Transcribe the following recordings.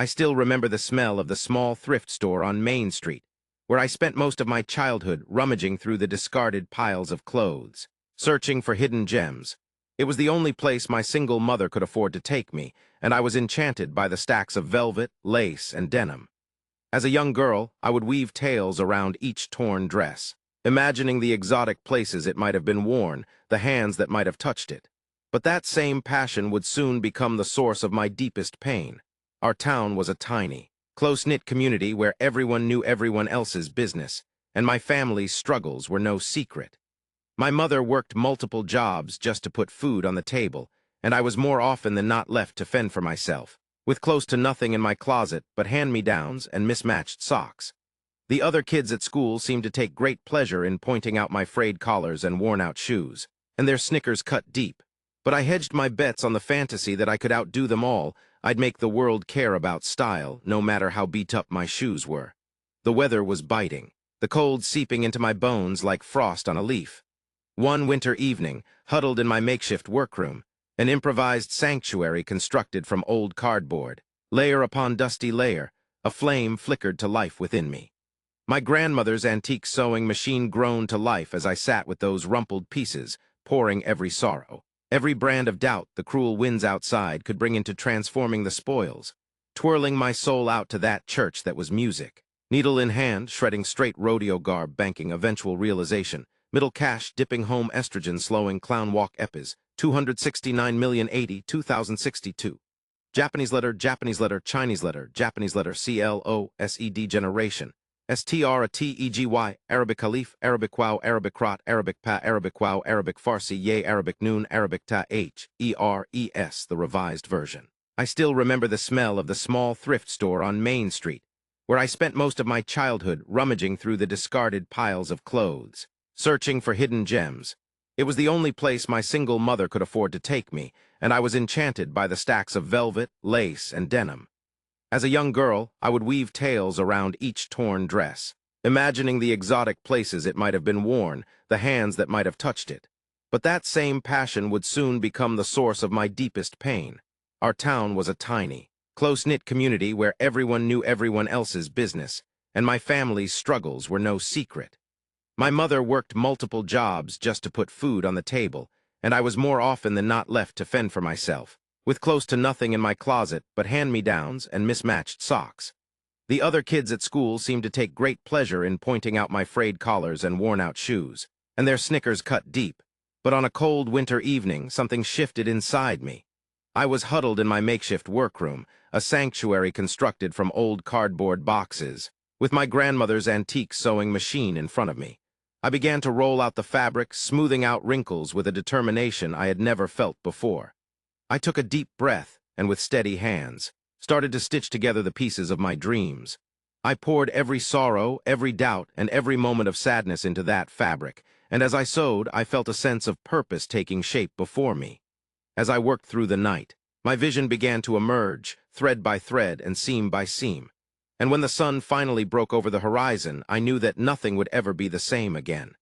I still remember the smell of the small thrift store on Main Street, where I spent most of my childhood rummaging through the discarded piles of clothes, searching for hidden gems. It was the only place my single mother could afford to take me, and I was enchanted by the stacks of velvet, lace, and denim. As a young girl, I would weave tales around each torn dress, imagining the exotic places it might have been worn, the hands that might have touched it. But that same passion would soon become the source of my deepest pain. Our town was a tiny, close-knit community where everyone knew everyone else's business, and my family's struggles were no secret. My mother worked multiple jobs just to put food on the table, and I was more often than not left to fend for myself, with close to nothing in my closet but hand-me-downs and mismatched socks. The other kids at school seemed to take great pleasure in pointing out my frayed collars and worn-out shoes, and their snickers cut deep. But I hedged my bets on the fantasy that I could outdo them all. I'd make the world care about style, no matter how beat up my shoes were. The weather was biting, the cold seeping into my bones like frost on a leaf. One winter evening, huddled in my makeshift workroom, an improvised sanctuary constructed from old cardboard, layer upon dusty layer, a flame flickered to life within me. My grandmother's antique sewing machine groaned to life as I sat with those rumpled pieces, pouring every sorrow. Every brand of doubt the cruel winds outside could bring into transforming the spoils, twirling my soul out to that church that was music. Needle in hand, shredding straight rodeo garb, banking eventual realization. Middle cash, dipping home estrogen, slowing clown walk epis. 269,080,000, 2062. Japanese letter, Chinese letter, Japanese letter, CLOSED generation. STRATEGY, Arabic Khalif, Arabic Wow, Arabic Rot, Arabic Pa, Arabic Wow, Arabic Farsi, Ye, Arabic Noon, Arabic Ta, HERES, the revised version. I still remember the smell of the small thrift store on Main Street, where I spent most of my childhood rummaging through the discarded piles of clothes, searching for hidden gems. It was the only place my single mother could afford to take me, and I was enchanted by the stacks of velvet, lace, and denim. As a young girl, I would weave tales around each torn dress, imagining the exotic places it might have been worn, the hands that might have touched it. But that same passion would soon become the source of my deepest pain. Our town was a tiny, close-knit community where everyone knew everyone else's business, and my family's struggles were no secret. My mother worked multiple jobs just to put food on the table, and I was more often than not left to fend for myself, with close to nothing in my closet but hand-me-downs and mismatched socks. The other kids at school seemed to take great pleasure in pointing out my frayed collars and worn-out shoes, and their snickers cut deep. But on a cold winter evening, something shifted inside me. I was huddled in my makeshift workroom, a sanctuary constructed from old cardboard boxes, with my grandmother's antique sewing machine in front of me. I began to roll out the fabric, smoothing out wrinkles with a determination I had never felt before. I took a deep breath, and with steady hands, started to stitch together the pieces of my dreams. I poured every sorrow, every doubt, and every moment of sadness into that fabric, and as I sewed, I felt a sense of purpose taking shape before me. As I worked through the night, my vision began to emerge, thread by thread and seam by seam. And when the sun finally broke over the horizon, I knew that nothing would ever be the same again.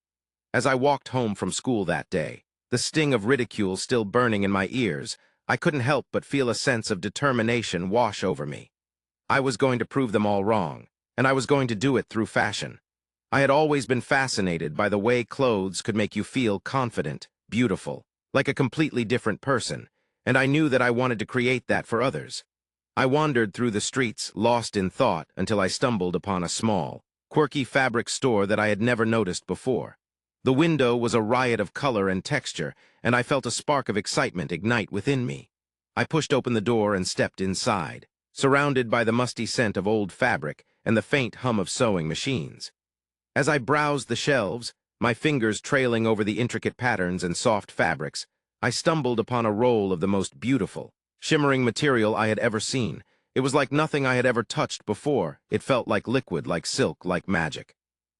As I walked home from school that day, the sting of ridicule still burning in my ears, I couldn't help but feel a sense of determination wash over me. I was going to prove them all wrong, and I was going to do it through fashion. I had always been fascinated by the way clothes could make you feel confident, beautiful, like a completely different person, and I knew that I wanted to create that for others. I wandered through the streets, lost in thought, until I stumbled upon a small, quirky fabric store that I had never noticed before. The window was a riot of color and texture, and I felt a spark of excitement ignite within me. I pushed open the door and stepped inside, surrounded by the musty scent of old fabric and the faint hum of sewing machines. As I browsed the shelves, my fingers trailing over the intricate patterns and soft fabrics, I stumbled upon a roll of the most beautiful, shimmering material I had ever seen. It was like nothing I had ever touched before. It felt like liquid, like silk, like magic.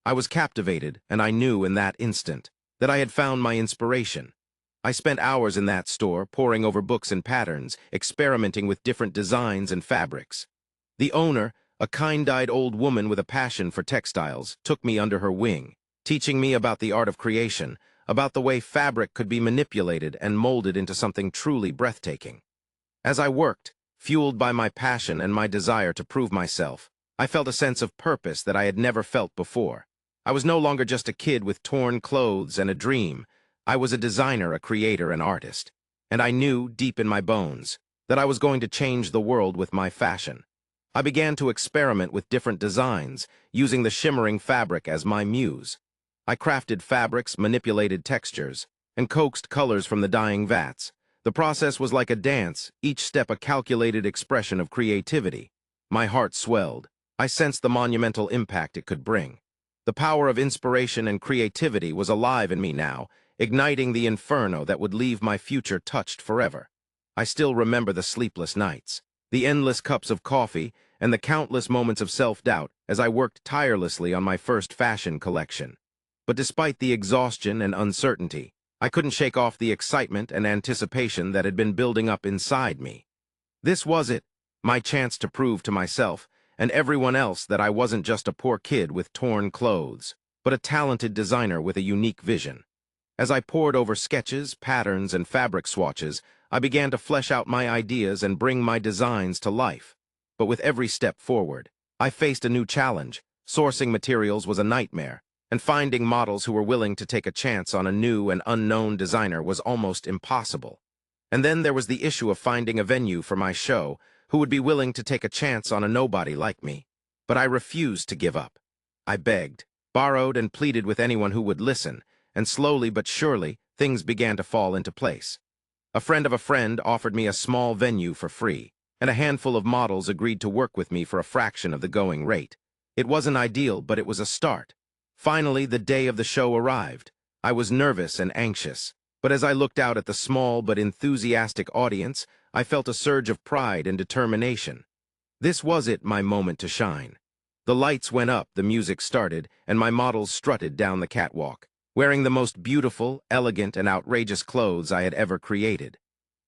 I was captivated, and I knew in that instant that I had found my inspiration. I spent hours in that store, poring over books and patterns, experimenting with different designs and fabrics. The owner, a kind-eyed old woman with a passion for textiles, took me under her wing, teaching me about the art of creation, about the way fabric could be manipulated and molded into something truly breathtaking. As I worked, fueled by my passion and my desire to prove myself. I felt a sense of purpose that I had never felt before. I was no longer just a kid with torn clothes and a dream. I was a designer, a creator, an artist. And I knew, deep in my bones, that I was going to change the world with my fashion. I began to experiment with different designs, using the shimmering fabric as my muse. I crafted fabrics, manipulated textures, and coaxed colors from the dyeing vats. The process was like a dance, each step a calculated expression of creativity. My heart swelled. I sensed the monumental impact it could bring. The power of inspiration and creativity was alive in me now, igniting the inferno that would leave my future touched forever. I still remember the sleepless nights, the endless cups of coffee, and the countless moments of self-doubt as I worked tirelessly on my first fashion collection. But despite the exhaustion and uncertainty, I couldn't shake off the excitement and anticipation that had been building up inside me. This was it, my chance to prove to myself and everyone else that I wasn't just a poor kid with torn clothes, but a talented designer with a unique vision. As I pored over sketches, patterns, and fabric swatches, I began to flesh out my ideas and bring my designs to life. But with every step forward, I faced a new challenge. Sourcing materials was a nightmare, and finding models who were willing to take a chance on a new and unknown designer was almost impossible. And then there was the issue of finding a venue for my show who would be willing to take a chance on a nobody like me. But I refused to give up. I begged, borrowed, and pleaded with anyone who would listen, and slowly but surely, things began to fall into place. A friend of a friend offered me a small venue for free, and a handful of models agreed to work with me for a fraction of the going rate. It wasn't ideal, but it was a start. Finally, the day of the show arrived. I was nervous and anxious, but as I looked out at the small but enthusiastic audience, I felt a surge of pride and determination. This was it, my moment to shine. The lights went up, the music started, and my models strutted down the catwalk, wearing the most beautiful, elegant, and outrageous clothes I had ever created.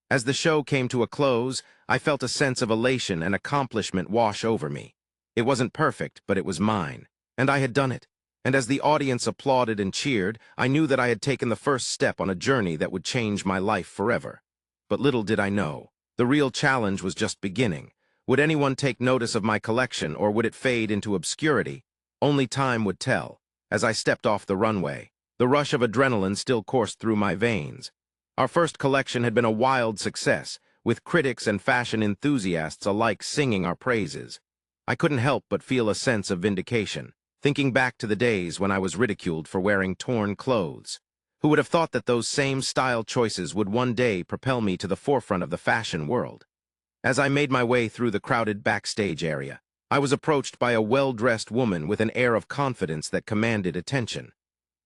As the show came to a close, I felt a sense of elation and accomplishment wash over me. It wasn't perfect, but it was mine, and I had done it. And as the audience applauded and cheered, I knew that I had taken the first step on a journey that would change my life forever. But little did I know, the real challenge was just beginning. Would anyone take notice of my collection, or would it fade into obscurity? Only time would tell. As I stepped off the runway, the rush of adrenaline still coursed through my veins. Our first collection had been a wild success, with critics and fashion enthusiasts alike singing our praises. I couldn't help but feel a sense of vindication, thinking back to the days when I was ridiculed for wearing torn clothes. Who would have thought that those same style choices would one day propel me to the forefront of the fashion world? As I made my way through the crowded backstage area, I was approached by a well-dressed woman with an air of confidence that commanded attention.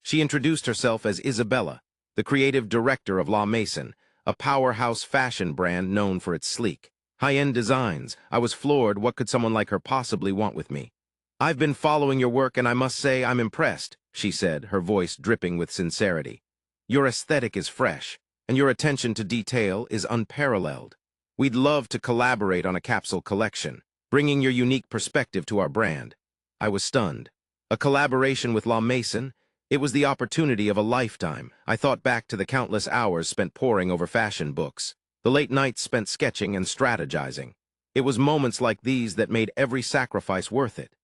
She introduced herself as Isabella, the creative director of La Maison, a powerhouse fashion brand known for its sleek, high-end designs. I was floored. What could someone like her possibly want with me? "I've been following your work and I must say I'm impressed," she said, her voice dripping with sincerity. "Your aesthetic is fresh, and your attention to detail is unparalleled. We'd love to collaborate on a capsule collection, bringing your unique perspective to our brand." I was stunned. A collaboration with La Maison? It was the opportunity of a lifetime. I thought back to the countless hours spent poring over fashion books, the late nights spent sketching and strategizing. It was moments like these that made every sacrifice worth it.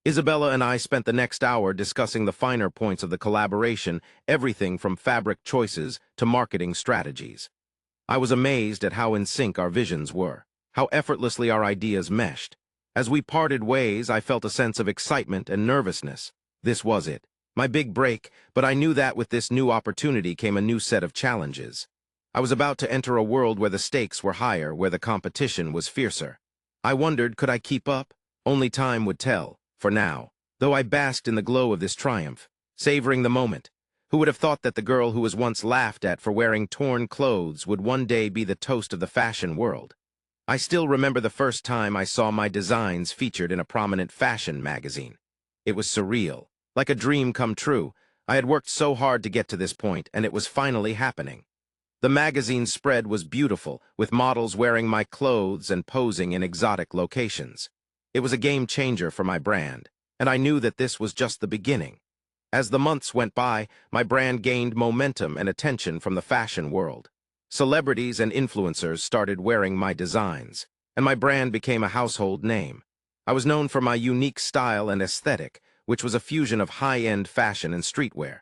Isabella and I spent the next hour discussing the finer points of the collaboration, everything from fabric choices to marketing strategies. I was amazed at how in sync our visions were, how effortlessly our ideas meshed. As we parted ways, I felt a sense of excitement and nervousness. This was it, my big break, but I knew that with this new opportunity came a new set of challenges. I was about to enter a world where the stakes were higher, where the competition was fiercer. I wondered, could I keep up? Only time would tell. For now, though I basked in the glow of this triumph, savoring the moment, who would have thought that the girl who was once laughed at for wearing torn clothes would one day be the toast of the fashion world? I still remember the first time I saw my designs featured in a prominent fashion magazine. It was surreal, like a dream come true. I had worked so hard to get to this point, and it was finally happening. The magazine's spread was beautiful, with models wearing my clothes and posing in exotic locations. It was a game changer for my brand, and I knew that this was just the beginning. As the months went by, my brand gained momentum and attention from the fashion world. Celebrities and influencers started wearing my designs, and my brand became a household name. I was known for my unique style and aesthetic, which was a fusion of high-end fashion and streetwear.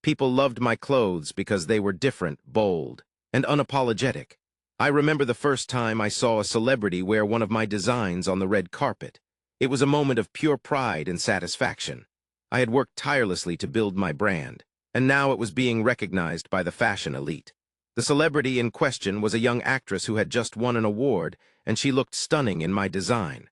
People loved my clothes because they were different, bold, and unapologetic. I remember the first time I saw a celebrity wear one of my designs on the red carpet. It was a moment of pure pride and satisfaction. I had worked tirelessly to build my brand, and now it was being recognized by the fashion elite. The celebrity in question was a young actress who had just won an award, and she looked stunning in my design.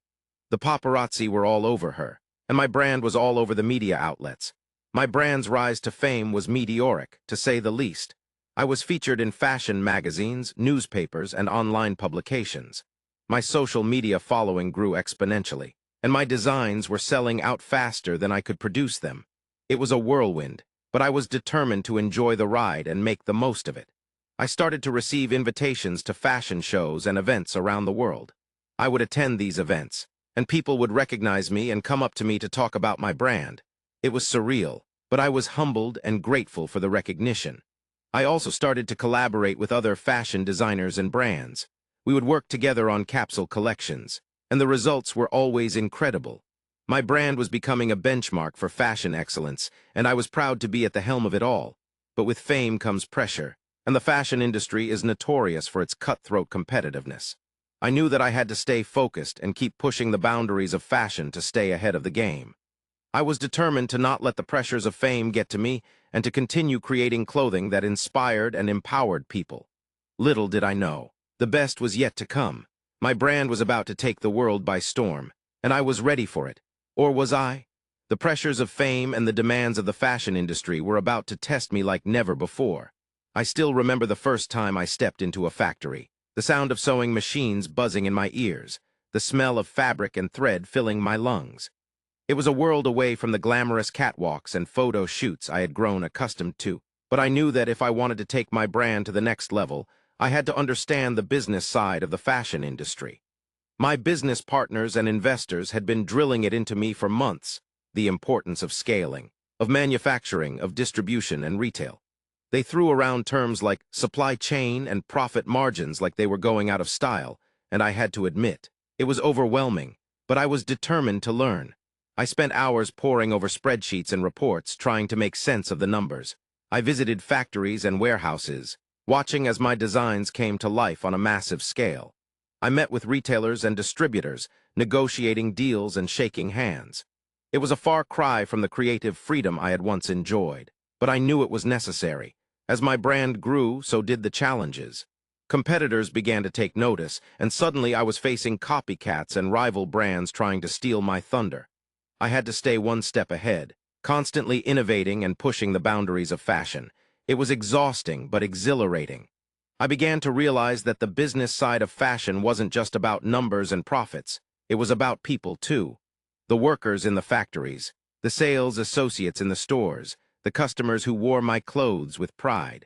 The paparazzi were all over her, and my brand was all over the media outlets. My brand's rise to fame was meteoric, to say the least. I was featured in fashion magazines, newspapers, and online publications. My social media following grew exponentially, and my designs were selling out faster than I could produce them. It was a whirlwind, but I was determined to enjoy the ride and make the most of it. I started to receive invitations to fashion shows and events around the world. I would attend these events, and people would recognize me and come up to me to talk about my brand. It was surreal, but I was humbled and grateful for the recognition. I also started to collaborate with other fashion designers and brands. We would work together on capsule collections, and the results were always incredible. My brand was becoming a benchmark for fashion excellence, and I was proud to be at the helm of it all. But with fame comes pressure, and the fashion industry is notorious for its cutthroat competitiveness. I knew that I had to stay focused and keep pushing the boundaries of fashion to stay ahead of the game. I was determined to not let the pressures of fame get to me and to continue creating clothing that inspired and empowered people. Little did I know, the best was yet to come. My brand was about to take the world by storm, and I was ready for it. Or was I? The pressures of fame and the demands of the fashion industry were about to test me like never before. I still remember the first time I stepped into a factory, the sound of sewing machines buzzing in my ears, the smell of fabric and thread filling my lungs. It was a world away from the glamorous catwalks and photo shoots I had grown accustomed to, but I knew that if I wanted to take my brand to the next level, I had to understand the business side of the fashion industry. My business partners and investors had been drilling it into me for months, the importance of scaling, of manufacturing, of distribution and retail. They threw around terms like supply chain and profit margins like they were going out of style, and I had to admit, it was overwhelming, but I was determined to learn. I spent hours poring over spreadsheets and reports, trying to make sense of the numbers. I visited factories and warehouses, watching as my designs came to life on a massive scale. I met with retailers and distributors, negotiating deals and shaking hands. It was a far cry from the creative freedom I had once enjoyed, but I knew it was necessary. As my brand grew, so did the challenges. Competitors began to take notice, and suddenly I was facing copycats and rival brands trying to steal my thunder. I had to stay one step ahead, constantly innovating and pushing the boundaries of fashion. It was exhausting but exhilarating. I began to realize that the business side of fashion wasn't just about numbers and profits. It was about people, too. The workers in the factories, the sales associates in the stores, the customers who wore my clothes with pride.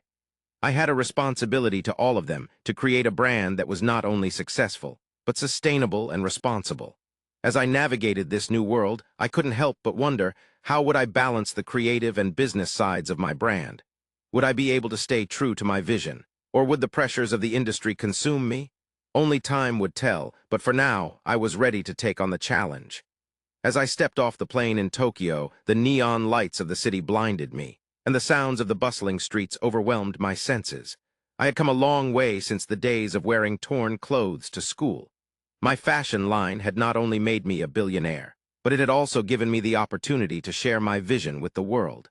I had a responsibility to all of them to create a brand that was not only successful, but sustainable and responsible. As I navigated this new world, I couldn't help but wonder, how would I balance the creative and business sides of my brand? Would I be able to stay true to my vision, or would the pressures of the industry consume me? Only time would tell, but for now, I was ready to take on the challenge. As I stepped off the plane in Tokyo, the neon lights of the city blinded me, and the sounds of the bustling streets overwhelmed my senses. I had come a long way since the days of wearing torn clothes to school. My fashion line had not only made me a billionaire, but it had also given me the opportunity to share my vision with the world.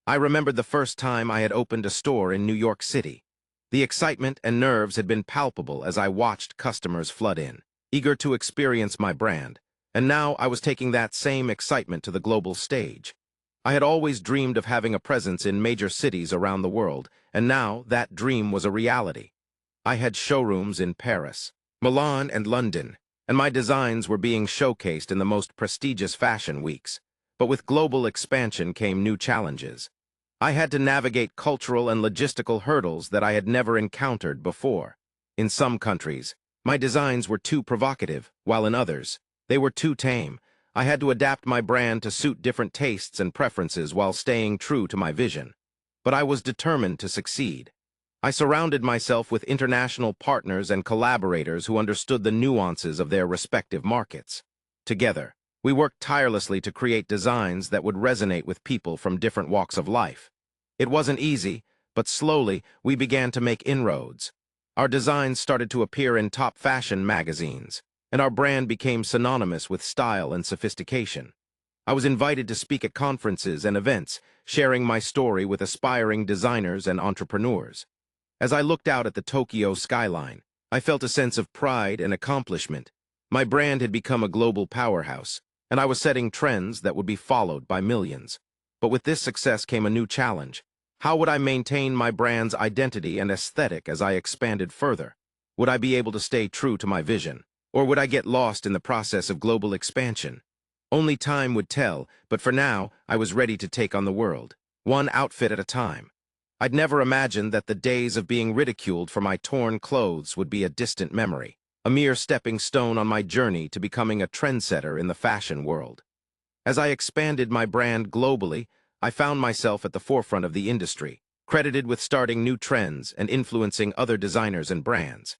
I remembered the first time I had opened a store in New York City. The excitement and nerves had been palpable as I watched customers flood in, eager to experience my brand, and now I was taking that same excitement to the global stage. I had always dreamed of having a presence in major cities around the world, and now that dream was a reality. I had showrooms in Paris, Milan, and London, and my designs were being showcased in the most prestigious fashion weeks. But with global expansion came new challenges. I had to navigate cultural and logistical hurdles that I had never encountered before. In some countries, my designs were too provocative, while in others, they were too tame. I had to adapt my brand to suit different tastes and preferences while staying true to my vision. But I was determined to succeed. I surrounded myself with international partners and collaborators who understood the nuances of their respective markets. Together, we worked tirelessly to create designs that would resonate with people from different walks of life. It wasn't easy, but slowly we began to make inroads. Our designs started to appear in top fashion magazines, and our brand became synonymous with style and sophistication. I was invited to speak at conferences and events, sharing my story with aspiring designers and entrepreneurs. As I looked out at the Tokyo skyline, I felt a sense of pride and accomplishment. My brand had become a global powerhouse, and I was setting trends that would be followed by millions. But with this success came a new challenge. How would I maintain my brand's identity and aesthetic as I expanded further? Would I be able to stay true to my vision, or would I get lost in the process of global expansion? Only time would tell, but for now, I was ready to take on the world, one outfit at a time. I'd never imagined that the days of being ridiculed for my torn clothes would be a distant memory, a mere stepping stone on my journey to becoming a trendsetter in the fashion world. As I expanded my brand globally, I found myself at the forefront of the industry, credited with starting new trends and influencing other designers and brands.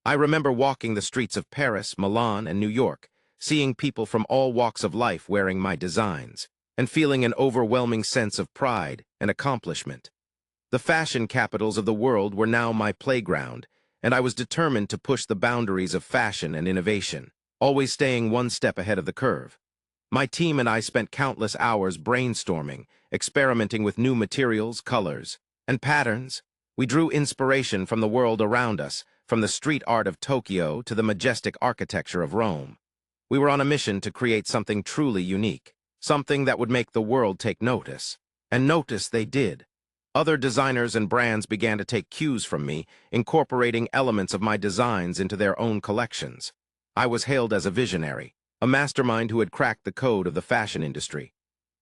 I remember walking the streets of Paris, Milan, and New York, seeing people from all walks of life wearing my designs, and feeling an overwhelming sense of pride and accomplishment. The fashion capitals of the world were now my playground, and I was determined to push the boundaries of fashion and innovation, always staying one step ahead of the curve. My team and I spent countless hours brainstorming, experimenting with new materials, colors, and patterns. We drew inspiration from the world around us, from the street art of Tokyo to the majestic architecture of Rome. We were on a mission to create something truly unique, something that would make the world take notice. And notice they did. Other designers and brands began to take cues from me, incorporating elements of my designs into their own collections. I was hailed as a visionary, a mastermind who had cracked the code of the fashion industry.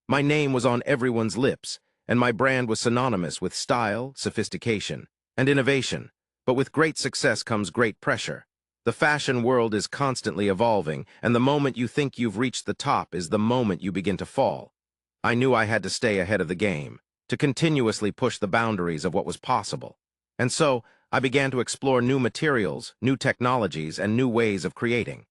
My name was on everyone's lips, and my brand was synonymous with style, sophistication, and innovation. But with great success comes great pressure. The fashion world is constantly evolving, and the moment you think you've reached the top is the moment you begin to fall. I knew I had to stay ahead of the game, to continuously push the boundaries of what was possible. And so, I began to explore new materials, new technologies, and new ways of creating.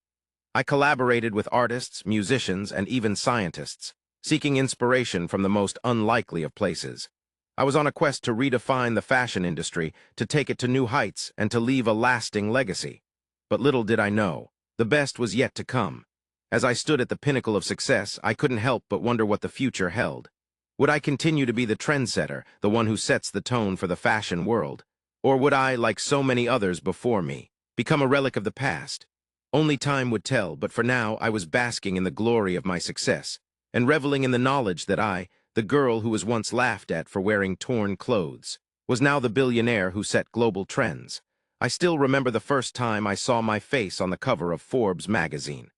I collaborated with artists, musicians, and even scientists, seeking inspiration from the most unlikely of places. I was on a quest to redefine the fashion industry, to take it to new heights, and to leave a lasting legacy. But little did I know, the best was yet to come. As I stood at the pinnacle of success, I couldn't help but wonder what the future held. Would I continue to be the trendsetter, the one who sets the tone for the fashion world? Or would I, like so many others before me, become a relic of the past? Only time would tell, but for now I was basking in the glory of my success, and reveling in the knowledge that I, the girl who was once laughed at for wearing torn clothes, was now the billionaire who set global trends. I still remember the first time I saw my face on the cover of Forbes magazine.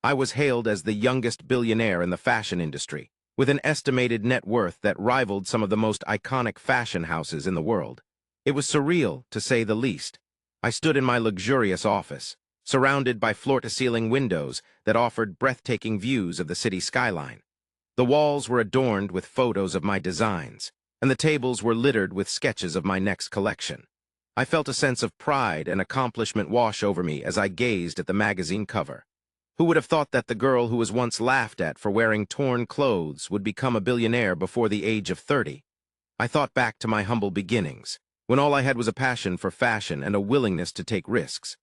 I was hailed as the youngest billionaire in the fashion industry, with an estimated net worth that rivaled some of the most iconic fashion houses in the world. It was surreal, to say the least. I stood in my luxurious office, surrounded by floor-to-ceiling windows that offered breathtaking views of the city skyline. The walls were adorned with photos of my designs, and the tables were littered with sketches of my next collection. I felt a sense of pride and accomplishment wash over me as I gazed at the magazine cover. Who would have thought that the girl who was once laughed at for wearing torn clothes would become a billionaire before the age of 30? I thought back to my humble beginnings, when all I had was a passion for fashion and a willingness to take risks.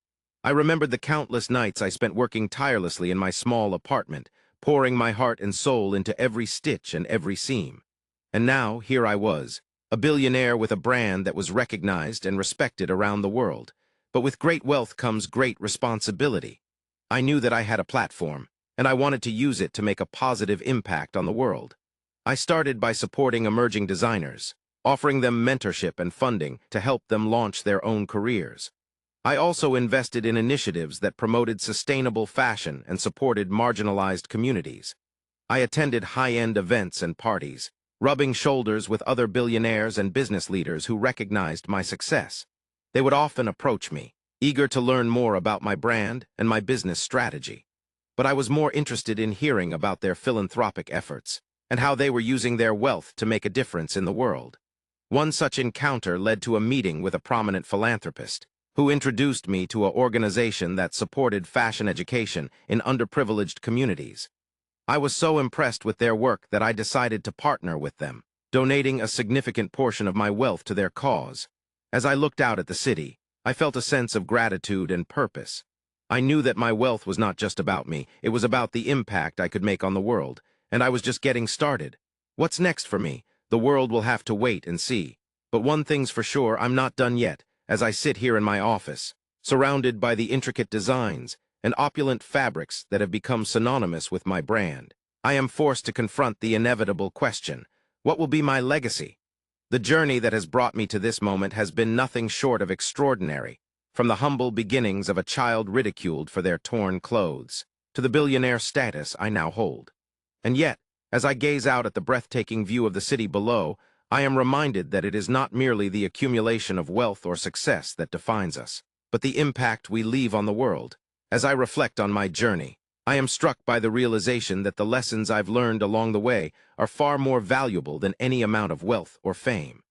I remembered the countless nights I spent working tirelessly in my small apartment, pouring my heart and soul into every stitch and every seam. And now, here I was, a billionaire with a brand that was recognized and respected around the world. But with great wealth comes great responsibility. I knew that I had a platform, and I wanted to use it to make a positive impact on the world. I started by supporting emerging designers, offering them mentorship and funding to help them launch their own careers. I also invested in initiatives that promoted sustainable fashion and supported marginalized communities. I attended high-end events and parties, rubbing shoulders with other billionaires and business leaders who recognized my success. They would often approach me, eager to learn more about my brand and my business strategy. But I was more interested in hearing about their philanthropic efforts and how they were using their wealth to make a difference in the world. One such encounter led to a meeting with a prominent philanthropist, who introduced me to an organization that supported fashion education in underprivileged communities. I was so impressed with their work that I decided to partner with them, donating a significant portion of my wealth to their cause. As I looked out at the city, I felt a sense of gratitude and purpose. I knew that my wealth was not just about me, it was about the impact I could make on the world, and I was just getting started. What's next for me? The world will have to wait and see. But one thing's for sure, I'm not done yet, as I sit here in my office, surrounded by the intricate designs and opulent fabrics that have become synonymous with my brand. I am forced to confront the inevitable question: what will be my legacy? The journey that has brought me to this moment has been nothing short of extraordinary, from the humble beginnings of a child ridiculed for their torn clothes, to the billionaire status I now hold. And yet, as I gaze out at the breathtaking view of the city below, I am reminded that it is not merely the accumulation of wealth or success that defines us, but the impact we leave on the world. As I reflect on my journey, I am struck by the realization that the lessons I've learned along the way are far more valuable than any amount of wealth or fame.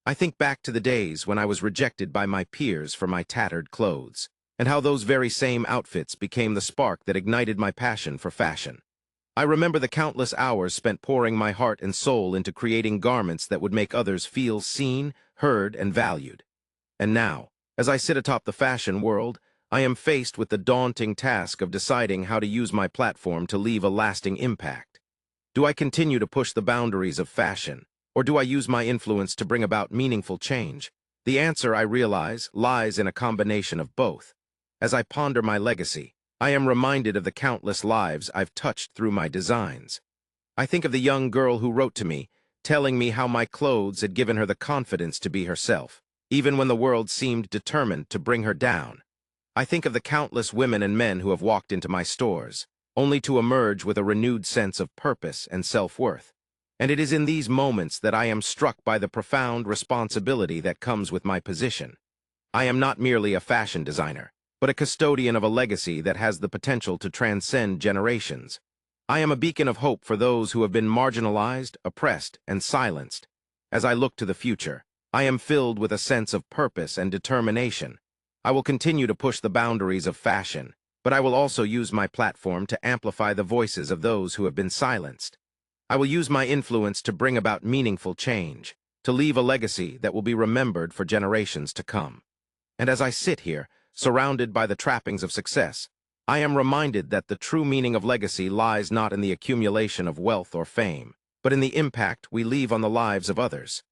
I think back to the days when I was rejected by my peers for my tattered clothes, and how those very same outfits became the spark that ignited my passion for fashion. I remember the countless hours spent pouring my heart and soul into creating garments that would make others feel seen, heard, and valued. And now, as I sit atop the fashion world, I am faced with the daunting task of deciding how to use my platform to leave a lasting impact. Do I continue to push the boundaries of fashion, or do I use my influence to bring about meaningful change? The answer, I realize, lies in a combination of both. As I ponder my legacy, I am reminded of the countless lives I've touched through my designs. I think of the young girl who wrote to me, telling me how my clothes had given her the confidence to be herself, even when the world seemed determined to bring her down. I think of the countless women and men who have walked into my stores, only to emerge with a renewed sense of purpose and self-worth. And it is in these moments that I am struck by the profound responsibility that comes with my position. I am not merely a fashion designer, but a custodian of a legacy that has the potential to transcend generations. I am a beacon of hope for those who have been marginalized, oppressed, and silenced. As I look to the future, I am filled with a sense of purpose and determination. I will continue to push the boundaries of fashion, but I will also use my platform to amplify the voices of those who have been silenced. I will use my influence to bring about meaningful change, to leave a legacy that will be remembered for generations to come. And as I sit here, surrounded by the trappings of success, I am reminded that the true meaning of legacy lies not in the accumulation of wealth or fame, but in the impact we leave on the lives of others.